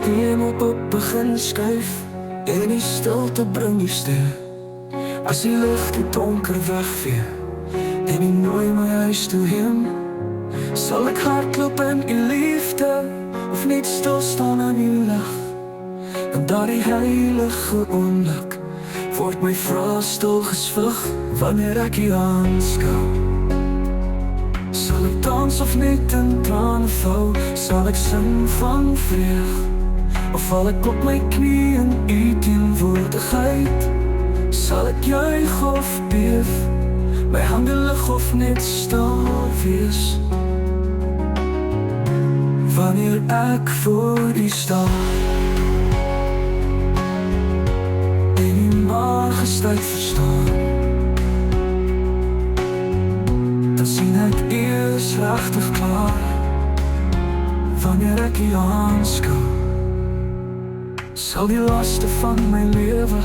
die hemel op begin skuif en die stilte bring die ster. As die lig die donker wegvee en die nooi my huis toe heen, sal ek hardloop in die liefde of net stilstaan in die lig. En daardie heilige oomblik word my vrae stil gesvig wanneer ek U aanskou. Sal ek dans of net in trane val? Sal ek sing van vreug? Of val ek op my knie in U teenwoordigheid? Sal ek juig of beef? My hande lig of net stil wees? Wanneer ek voor U staan en U majesteit verstaan, dan sien ek U is regtig klaar. Wanneer ek U aanskou, sal die laste van my lewe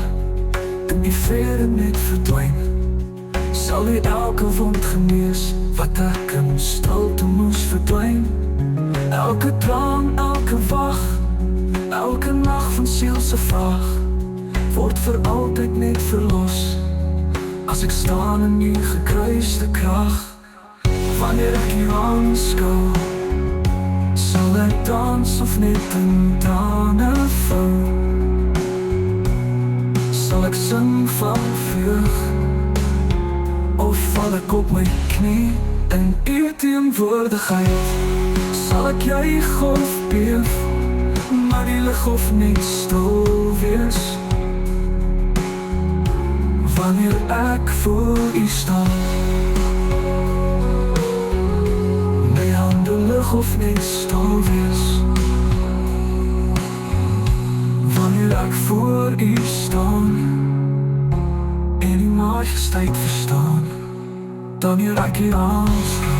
in die vrede net verdwyn. Sal U elke wond genees wat ek in stilte moes verdwyn. Elke traan, elke wag, elke nacht van sielse vraag word vir altyd net verlos as ek staan in U gekruiste krag. Wanneer ek U aanskou, sal ek dans of net in trane val? Sal ek sing van vreug of val ek op my knie in U teenwoordigheid? Sal ek juig of beef, maar die lig of net stil wees? Wanneer ek voor U staan, my hande lig of net stil wees? Wanneer ek voor U staan en U majesteit verstaan, dan eer ek U aanskou.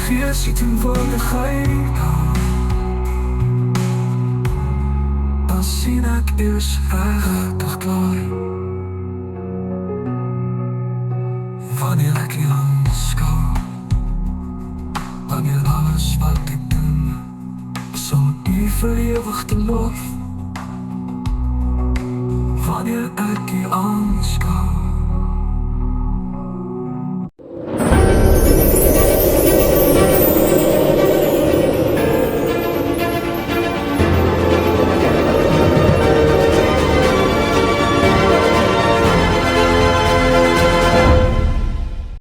Gees U teenwoordigheid, dan sien ek U is regtig klaar. Wanneer ek U aanskou, wanneer alles wat ek doen is om U vir ewig te lof. Wanneer ek U aanskou,